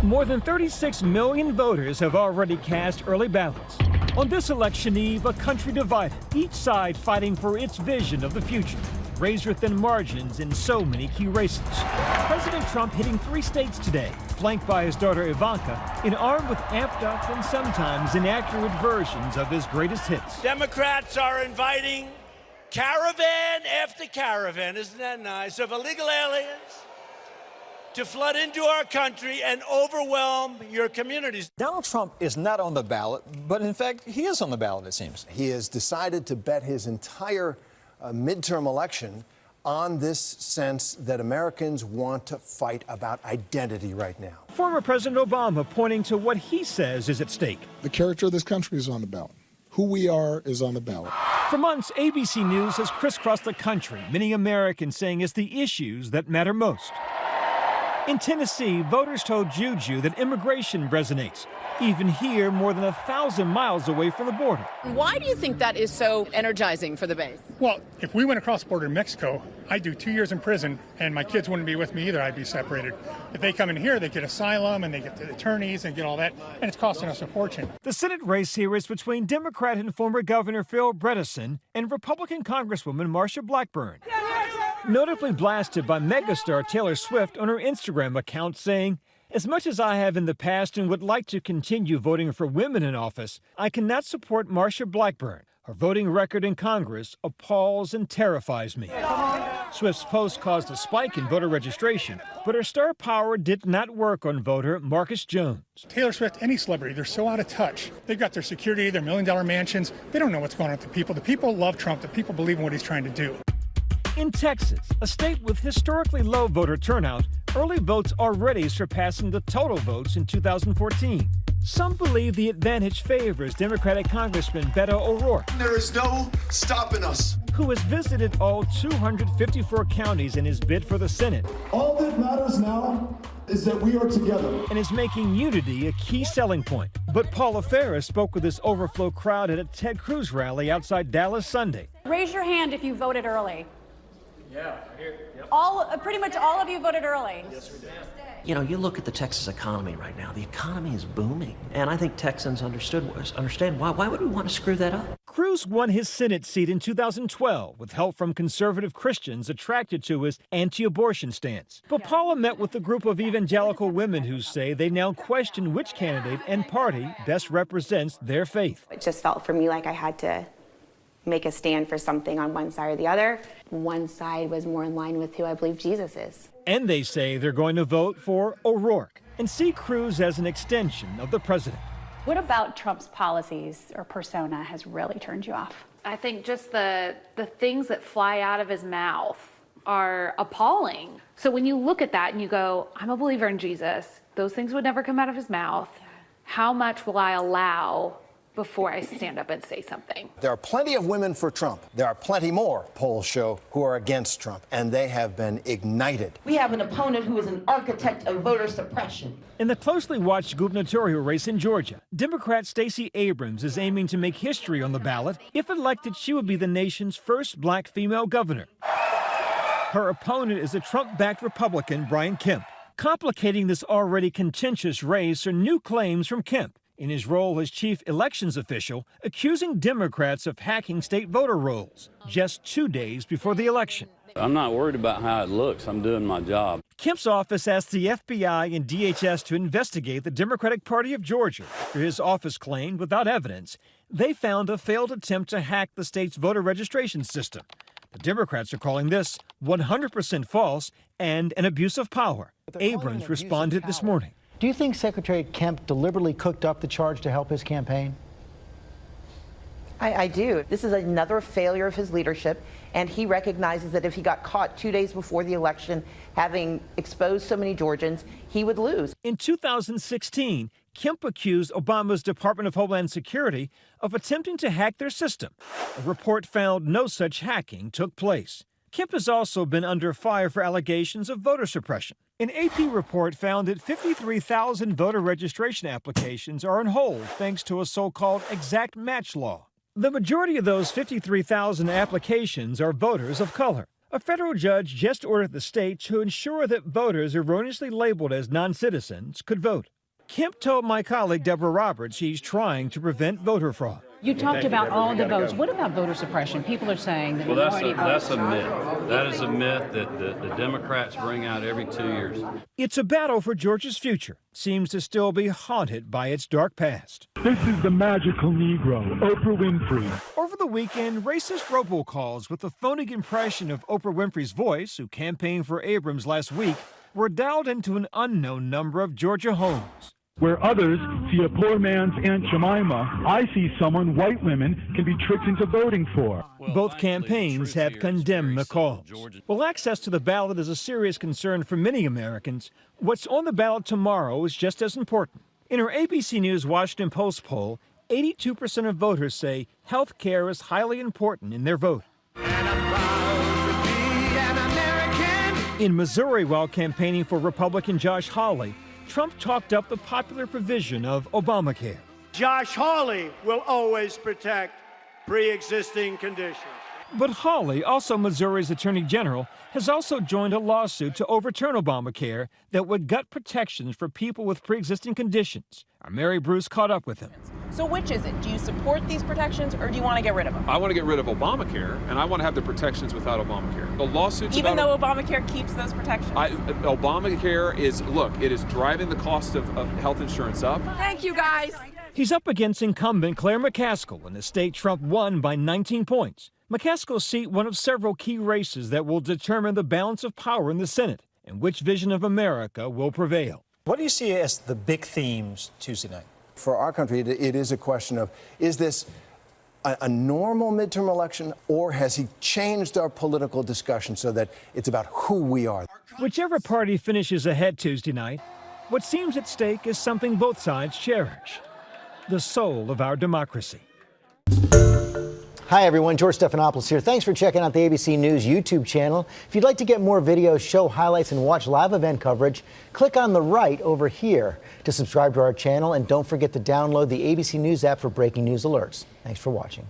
More than 36 million voters have already cast early ballots. On this election eve, a country divided, each side fighting for its vision of the future. Razor-thin margins in so many key races. President Trump hitting 3 states today, flanked by his daughter Ivanka, and armed with amped up and sometimes inaccurate versions of his greatest hits. Democrats are inviting caravan after caravan, isn't that nice, of illegal aliens to flood into our country and overwhelm your communities. Donald Trump is not on the ballot, but in fact, he is on the ballot, it seems. He has decided to bet his entire midterm election on this sense that Americans want to fight about identity right now. Former President Obama pointing to what he says is at stake. The character of this country is on the ballot. Who we are is on the ballot. For months, ABC News has crisscrossed the country, many Americans saying it's the issues that matter most. In Tennessee, voters told Juju that immigration resonates, even here more than 1,000 miles away from the border. Why do you think that is so energizing for the base? Well, if we went across the border in Mexico, I'd do 2 years in prison, and my kids wouldn't be with me either. I'd be separated. If they come in here, they get asylum, and they get the attorneys, and get all that, and it's costing us a fortune. The Senate race here is between Democrat and former Governor Phil Bredesen and Republican Congresswoman Marsha Blackburn. Notably blasted by megastar Taylor Swift on her Instagram account, saying, "As much as I have in the past and would like to continue voting for women in office, I cannot support Marsha Blackburn. Her voting record in Congress appalls and terrifies me." Swift's post caused a spike in voter registration, but her star power did not work on voter Marcus Jones. Taylor Swift, any celebrity, they're so out of touch. They've got their security, their million-dollar mansions. They don't know what's going on with the people. The people love Trump. The people believe in what he's trying to do. In Texas, a state with historically low voter turnout, early votes already surpassing the total votes in 2014. Some believe the advantage favors Democratic Congressman Beto O'Rourke. There is no stopping us. Who has visited all 254 counties in his bid for the Senate. All that matters now is that we are together. And is making unity a key selling point. But Paula Ferris spoke with this overflow crowd at a Ted Cruz rally outside Dallas Sunday. Raise your hand if you voted early. Yeah, here. Yep. Pretty much all of you voted early. Yes, we did. You know, you look at the Texas economy right now. The economy is booming, and I think Texans understand why. Why would we want to screw that up? Cruz won his Senate seat in 2012 with help from conservative Christians attracted to his anti-abortion stance. But Paula met with a group of evangelical women who say they now question which candidate and party best represents their faith. It just felt for me like I had to make a stand for something on one side or the other. One side was more in line with who I believe Jesus is. And they say they're going to vote for O'Rourke and see Cruz as an extension of the president. What about Trump's policies or persona has really turned you off? I think just the things that fly out of his mouth are appalling. So when you look at that and you go, I'm a believer in Jesus, those things would never come out of his mouth. How much will I allow before I stand up and say something? There are plenty of women for Trump. There are plenty more, polls show, who are against Trump, and they have been ignited. We have an opponent who is an architect of voter suppression. In the closely watched gubernatorial race in Georgia, Democrat Stacey Abrams is aiming to make history on the ballot. If elected, she would be the nation's first black female governor. Her opponent is a Trump-backed Republican, Brian Kemp. Complicating this already contentious race are new claims from Kemp in his role as chief elections official, accusing Democrats of hacking state voter rolls just 2 days before the election. I'm not worried about how it looks. I'm doing my job. Kemp's office asked the FBI and DHS to investigate the Democratic Party of Georgia. For his office claimed, without evidence, they found a failed attempt to hack the state's voter registration system. The Democrats are calling this 100% false and an abuse of power. Abrams responded this morning. Do you think Secretary Kemp deliberately cooked up the charge to help his campaign? I do. This is another failure of his leadership, and he recognizes that if he got caught 2 days before the election, having exposed so many Georgians, he would lose. In 2016, Kemp accused Obama's Department of Homeland Security of attempting to hack their system. A report found no such hacking took place. Kemp has also been under fire for allegations of voter suppression. An AP report found that 53,000 voter registration applications are on hold thanks to a so-called exact match law. The majority of those 53,000 applications are voters of color. A federal judge just ordered the state to ensure that voters erroneously labeled as non-citizens could vote. Kemp told my colleague Deborah Roberts he's trying to prevent voter fraud. You talked about all the votes. What about voter suppression? People are saying that that's a myth. That is a myth that the Democrats bring out every 2 years. It's a battle for Georgia's future. Seems to still be haunted by its dark past. This is the magical Negro, Oprah Winfrey. Over the weekend, racist robocalls with a phony impression of Oprah Winfrey's voice, who campaigned for Abrams last week, were dialed into an unknown number of Georgia homes. Where others see a poor man's Aunt Jemima, I see someone white women can be tricked into voting for. Both campaigns have condemned the calls. While access to the ballot is a serious concern for many Americans, what's on the ballot tomorrow is just as important. In our ABC News Washington Post poll, 82% of voters say health care is highly important in their vote. In Missouri, while campaigning for Republican Josh Hawley, Trump talked up the popular provision of Obamacare. Josh Hawley will always protect pre-existing conditions. But Hawley, also Missouri's Attorney General, has also joined a lawsuit to overturn Obamacare that would gut protections for people with pre-existing conditions. Our Mary Bruce caught up with him. So which is it? Do you support these protections or do you want to get rid of them? I want to get rid of Obamacare, and I want to have the protections without Obamacare. The lawsuits even though Obamacare keeps those protections? Obamacare is, look, it is driving the cost of health insurance up. Thank you, guys. He's up against incumbent Claire McCaskill in a state Trump won by 19 points. McCaskill's seat one of several key races that will determine the balance of power in the Senate and which vision of America will prevail. What do you see as the big themes Tuesday night? For our country, it is a question of, is this a normal midterm election, or has he changed our political discussion so that it's about who we are? Whichever party finishes ahead Tuesday night, what seems at stake is something both sides cherish: the soul of our democracy. Hi, everyone. George Stephanopoulos here. Thanks for checking out the ABC News YouTube channel. If you'd like to get more videos, show highlights, and watch live event coverage, click on the right over here to subscribe to our channel. And don't forget to download the ABC News app for breaking news alerts. Thanks for watching.